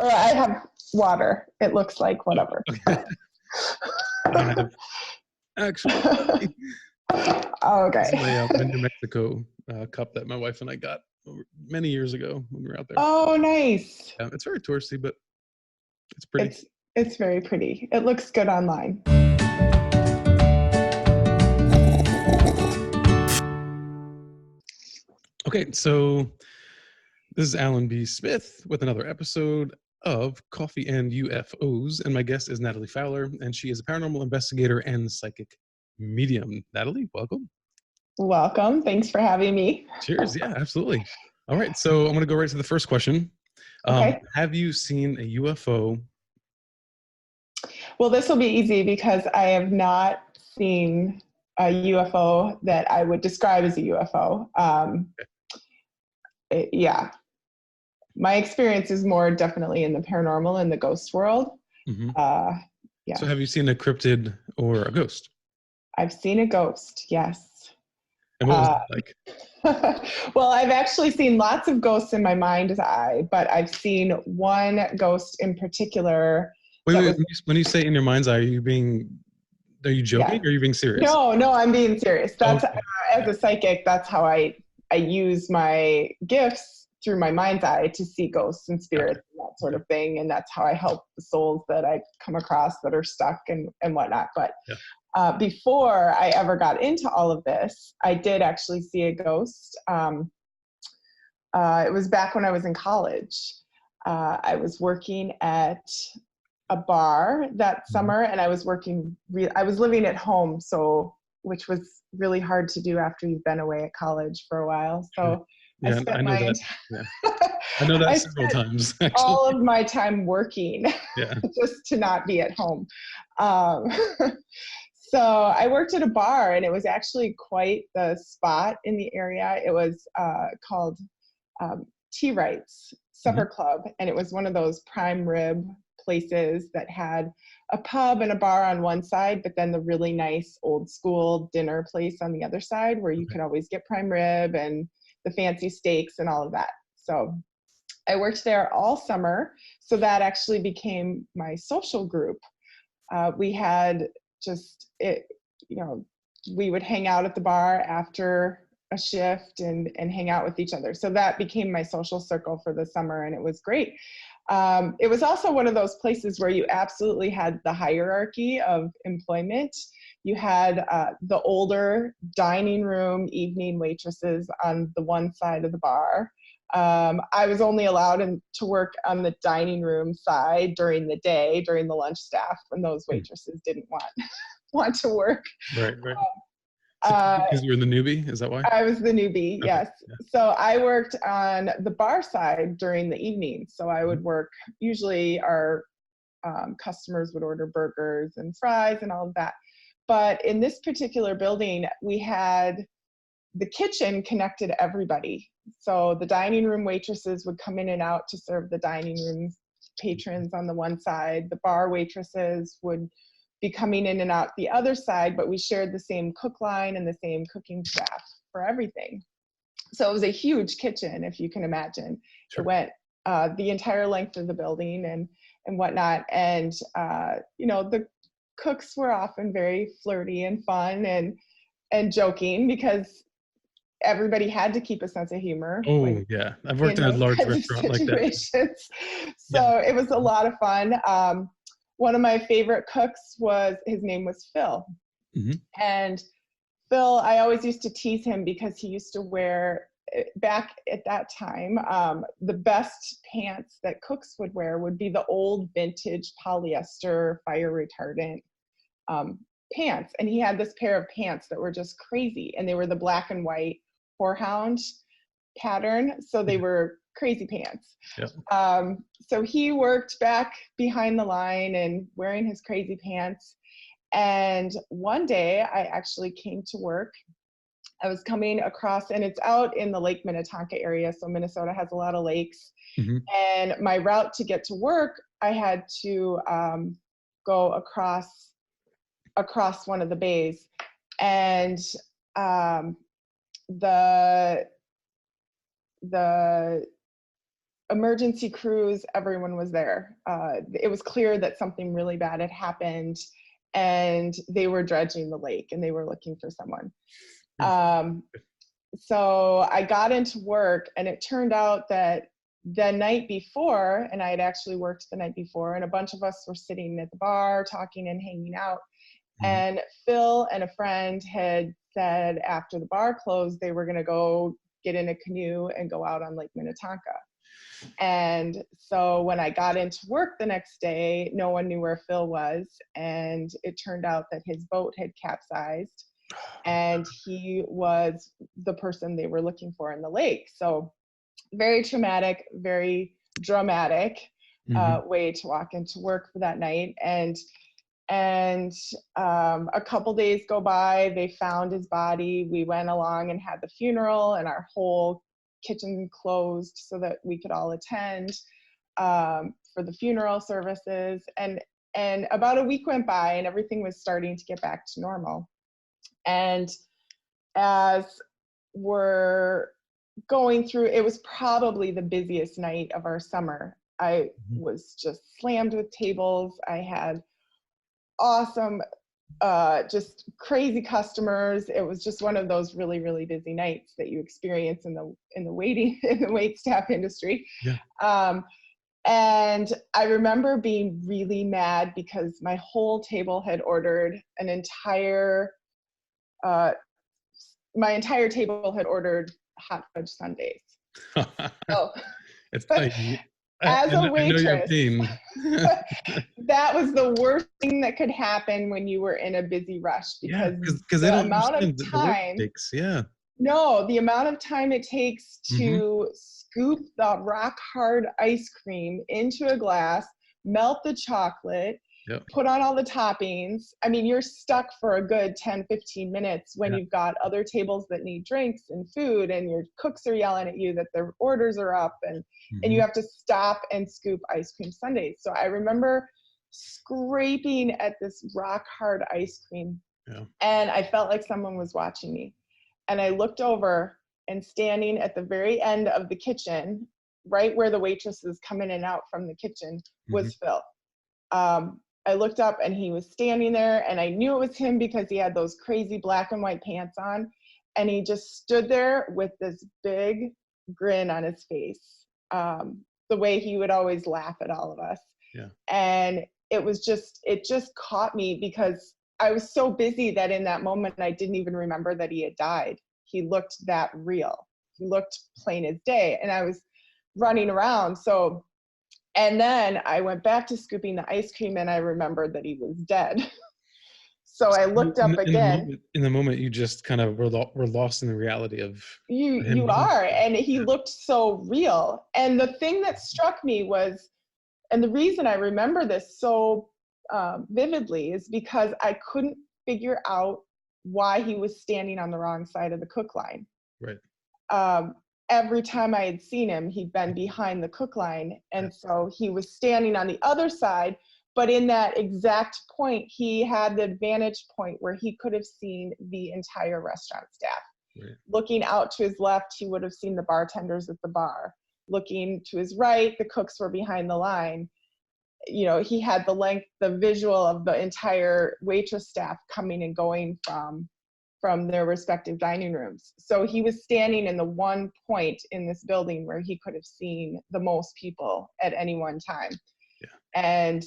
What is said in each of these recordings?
Or I have water. It looks like whatever. Okay. I have actually. Okay. This is my New Mexico cup that my wife and I got many years ago when we were out there. Oh, nice. Yeah, it's very touristy, but it's pretty. It's very pretty. It looks good online. Okay, so this is Alan B. Smith with another episode of Coffee and UFOs, and my guest is Natalie Fowler, and she is a paranormal investigator and psychic medium. Natalie, welcome. Welcome. Thanks for having me. Cheers. Yeah, absolutely. All right, so I'm going to go right to the first question. Okay. Have you seen a UFO? Well, this will be easy because I have not seen a UFO that I would describe as a UFO. Yeah. My experience is more definitely in the paranormal and the ghost world. Mm-hmm. Yeah. So have you seen a cryptid or a ghost? I've seen a ghost, yes. And what was it like? Well, I've actually seen lots of ghosts in my mind's eye, but I've seen one ghost in particular. Wait, when you say in your mind's eye, are you joking or are you being serious? No, I'm being serious. That's okay. As a psychic, that's how I use my gifts through my mind's eye to see ghosts and spirits and that sort of thing. And that's how I help the souls that I come across that are stuck and whatnot. But before I ever got into all of this, I did actually see a ghost. It was back when I was in college. I was working at a bar that summer, and I was I was living at home, which was really hard to do after you've been away at college for a while. So yeah, I know that. I know that several times. Actually. All of my time working, just to not be at home. So I worked at a bar, and it was actually quite the spot in the area. It was called Tea Rights Supper Club, and it was one of those prime rib places that had a pub and a bar on one side, but then the really nice old school dinner place on the other side where you could always get prime rib and the fancy steaks and all of that. So I worked there all summer. So that actually became my social group. We had we would hang out at the bar after a shift and hang out with each other. So that became my social circle for the summer, and it was great. It was also one of those places where you absolutely had the hierarchy of employment. You had the older dining room evening waitresses on the one side of the bar. I was only allowed to work on the dining room side during the day, during the lunch staff, when those waitresses didn't want to work. Right. Because you were the newbie, is that why? I was the newbie, yes. Yeah. So I worked on the bar side during the evening. So I would work, usually our customers would order burgers and fries and all of that. But in this particular building, we had the kitchen connected everybody. So the dining room waitresses would come in and out to serve the dining room patrons on the one side. The bar waitresses would be coming in and out the other side, but we shared the same cook line and the same cooking staff for everything. So it was a huge kitchen, if you can imagine. Sure. It went the entire length of the building and whatnot. And, the cooks were often very flirty and fun and joking because everybody had to keep a sense of humor. Oh, yeah. I've worked in a large restaurant like that. So it was a lot of fun. One of my favorite cooks his name was Phil. And Phil, I always used to tease him because he used to wear, back at that time, the best pants that cooks would wear would be the old vintage polyester fire retardant pants. And he had this pair of pants that were just crazy. And they were the black and white horehound pattern. So they were crazy pants. Yep. So he worked back behind the line and wearing his crazy pants. And one day I actually came to work. I was coming across, and it's out in the Lake Minnetonka area. So Minnesota has a lot of lakes. And my route to get to work, I had to go across one of the bays. And the emergency crews, everyone was there. It was clear that something really bad had happened, and they were dredging the lake and they were looking for someone. So I got into work, and it turned out that the night before, and I had actually worked the night before, and a bunch of us were sitting at the bar talking and hanging out. And Phil and a friend had said after the bar closed, they were going to go get in a canoe and go out on Lake Minnetonka. And so when I got into work the next day, no one knew where Phil was. And it turned out that his boat had capsized, and he was the person they were looking for in the lake. So very traumatic, very dramatic way to walk into work for that night. And a couple days go by, they found his body. We went along and had the funeral, and our whole kitchen closed so that we could all attend for the funeral services. And about a week went by, and everything was starting to get back to normal. And as we're going through, it was probably the busiest night of our summer. I was just slammed with tables. I had awesome, just crazy customers. It was just one of those really, really busy nights that you experience in the wait staff industry. Yeah. And I remember being really mad because my whole table had ordered my entire table had ordered hot fudge sundaes. So, as a waitress, that was the worst thing that could happen when you were in a busy rush, because the amount of time, the amount of time it takes to scoop the rock hard ice cream into a glass, melt the chocolate, put on all the toppings. I mean, you're stuck for a good 10, 15 minutes when you've got other tables that need drinks and food, and your cooks are yelling at you that their orders are up, and you have to stop and scoop ice cream sundaes. So I remember scraping at this rock hard ice cream, and I felt like someone was watching me. And I looked over, and standing at the very end of the kitchen, right where the waitresses come in and out from the kitchen, was Phil. I looked up, and he was standing there, and I knew it was him because he had those crazy black and white pants on, and he just stood there with this big grin on his face, the way he would always laugh at all of us. And it just caught me because I was so busy that in that moment I didn't even remember that he had died. He looked that real. He looked plain as day, and I was running around. And then I went back to scooping the ice cream, and I remembered that he was dead. So I looked up again. In the moment, you just kind of were lost in the reality of him. You are, and he looked so real. And the thing that struck me was, and the reason I remember this so vividly, is because I couldn't figure out why he was standing on the wrong side of the cook line. Right. Every time I had seen him, he'd been behind the cook line. And so he was standing on the other side, but in that exact point, he had the vantage point where he could have seen the entire restaurant staff. Right. Looking out to his left, he would have seen the bartenders at the bar. Looking to his right, the cooks were behind the line. You know, he had the visual of the entire waitress staff coming and going from their respective dining rooms. So he was standing in the one point in this building where he could have seen the most people at any one time. Yeah. And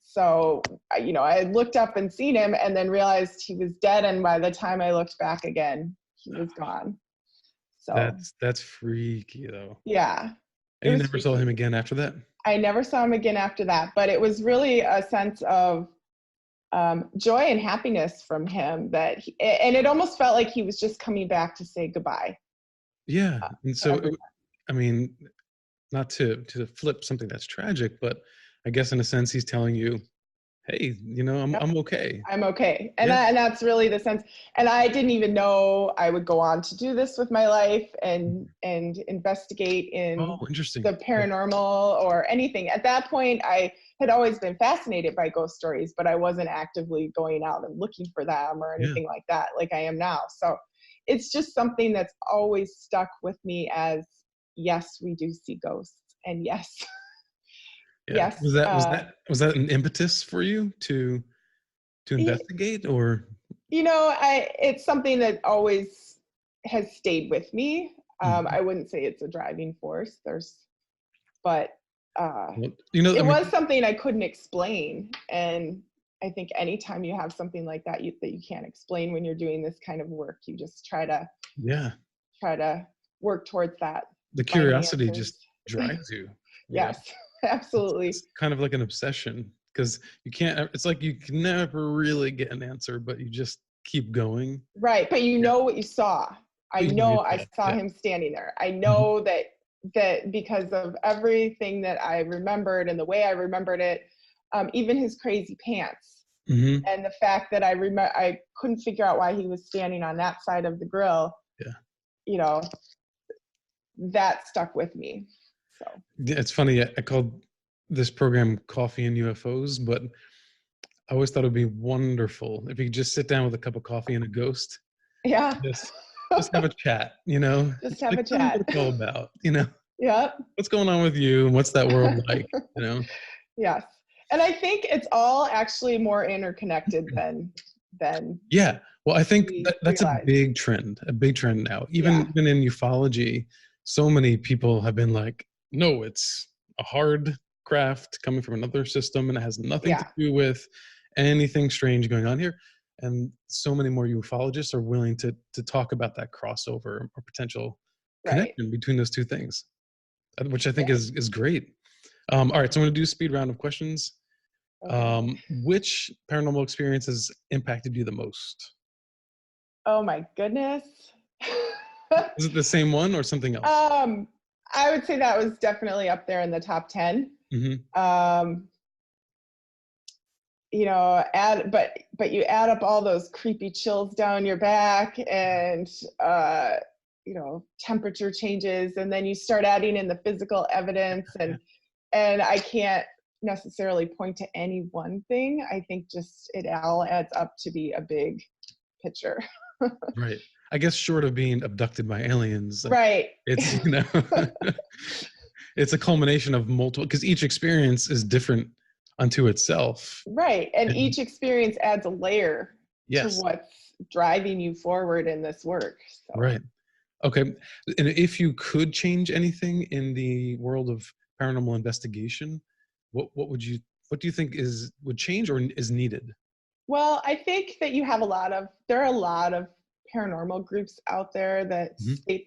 so, you know, I looked up and seen him, and then realized he was dead. And by the time I looked back again, he was gone. So that's freaky though. Yeah. And you never saw him again after that? I never saw him again after that, but it was really a sense of joy and happiness from him and it almost felt like he was just coming back to say goodbye. Yeah. And so, I mean, not to flip something that's tragic, but I guess in a sense he's telling you, hey, you know, I'm okay. I'm okay. And that's really the sense. And I didn't even know I would go on to do this with my life and investigate in the paranormal or anything. At that point, I had always been fascinated by ghost stories, but I wasn't actively going out and looking for them or anything like that, like I am now. So it's just something that's always stuck with me as, yes, we do see ghosts. yes. Yeah. Yes. Was that an impetus for you to investigate, or? It's something that always has stayed with me. Mhm. I wouldn't say it's a driving force. But Well, it was something I couldn't explain. And I think anytime you have something like that that you can't explain when you're doing this kind of work, you just try to work towards that. the Finding curiosity answers. just drives you. Yes, absolutely. It's kind of like an obsession, because it's like you can never really get an answer, but you just keep going. Right, but what you saw. I But know I saw yeah. him standing there. I Mhm. know that because of everything that I remembered and the way I remembered it, even his crazy pants, Mhm. and the fact that I couldn't figure out why he was standing on that side of the grill. Yeah. That stuck with me. So Yeah, it's funny. I called this program Coffee and UFOs, but I always thought it'd be wonderful if you could just sit down with a cup of coffee and a ghost, yeah, just have a chat, just have like, a tell me what chat. it's all about, Yep. what's going on with you and what's that world like. Yes, and I think it's all actually more interconnected than Yeah. Well, I think we that's a realize. big trend now. Yeah. Even in ufology, so many people have been like, no, it's a hard craft coming from another system and it has nothing to Yeah. do with anything strange going on here. And so many more ufologists are willing to talk about that crossover or potential Right. connection between those two things, which I think Yeah. is great. All right, so I'm going to do a speed round of questions. Okay. Which paranormal experience has impacted you the most? Oh my goodness. Is it the same one or something else? um, I would say that was definitely up there in the top 10. Mm-hmm. Um, but you add up all those creepy chills down your back and temperature changes, and then you start adding in the physical evidence, and I can't necessarily point to any one thing. I think just it all adds up to be a big picture. Right. I guess short of being abducted by aliens, Right. it's it's a culmination of multiple, because each experience is different unto itself. Right. And And each experience adds a layer to yes, what's driving you forward in this work. So, right. Okay. And if you could change anything in the world of paranormal investigation, what do you think would change or is needed? well, I think that there are a lot of paranormal groups out there that Mm-hmm. state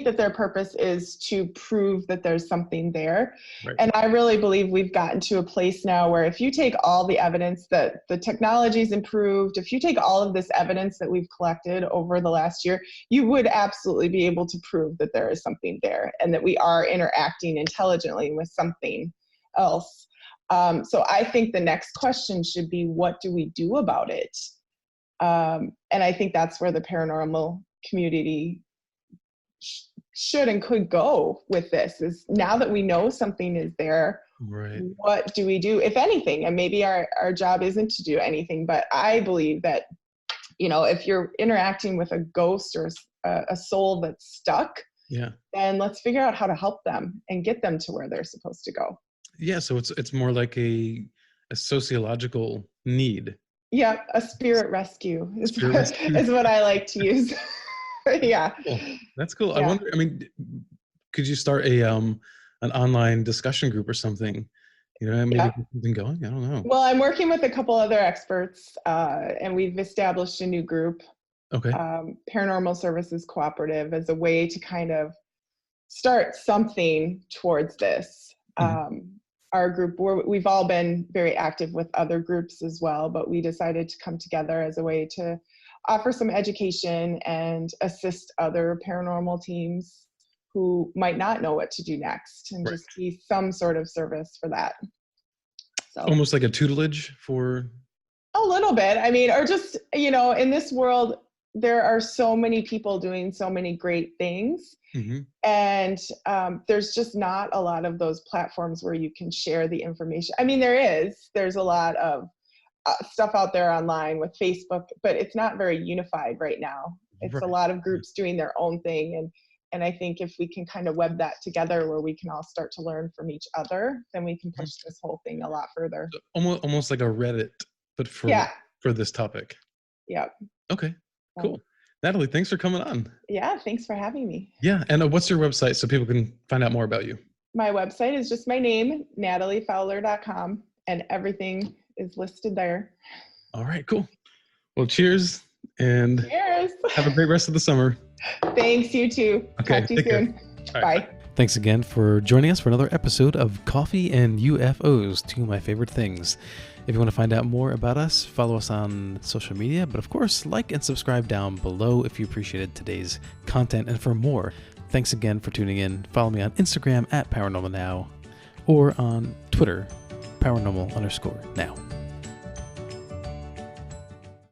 that their purpose is to prove that there's something there. Right. And I really believe we've gotten to a place now where if you take all the evidence that the technology's improved, if you take all of this evidence that we've collected over the last year, you would absolutely be able to prove that there is something there and that we are interacting intelligently with something else. So I think the next question should be, what do we do about it? And I think that's where the paranormal community should and could go with this, is now that we know something is there, Right. what do we do, if anything? And maybe our job isn't to do anything, but I believe that, if you're interacting with a ghost or a soul that's stuck, Yeah. then let's figure out how to help them and get them to where they're supposed to go. Yeah. So it's more like a sociological need. Yeah, a spirit rescue Spirit rescue. is what I like to use. Yeah. Cool. That's cool. I Yeah. wonder, I mean, could you start an online discussion group or something? Maybe Yeah. get something going. I don't know. Well, I'm working with a couple other experts, and we've established a new group, Okay. Paranormal Services Cooperative, as a way to kind of start something towards this. Mm-hmm. Our group, we've all been very active with other groups as well, but we decided to come together as a way to offer some education and assist other paranormal teams who might not know what to do next, and Right. just be some sort of service for that. So Almost like a tutelage for. a little bit. I mean, or just, in this world, there are so many people doing so many great things. Mm-hmm. And there's just not a lot of those platforms where you can share the information. I mean, there's a lot of stuff out there online with Facebook, but it's not very unified right now. It's Right. a lot of groups doing their own thing. And I think if we can kind of web that together where we can all start to learn from each other, then we can push this whole thing a lot further. Almost like a Reddit, but for this topic. Yep. Okay, cool. Natalie, thanks for coming on. Yeah, thanks for having me. Yeah, and what's your website so people can find out more about you? My website is just my name, nataliefowler.com, and everything is listed there. All right, cool. Well, cheers, and cheers. Have a great rest of the summer. Thanks, you too. Okay, talk to you soon. Bye. Bye. Thanks again for joining us for another episode of Coffee and UFOs, two of my favorite things. If you want to find out more about us, follow us on social media, but of course, like and subscribe down below if you appreciated today's content. And for more, thanks again for tuning in. Follow me on Instagram @ParanormalNow or on Twitter, @paranormal_now.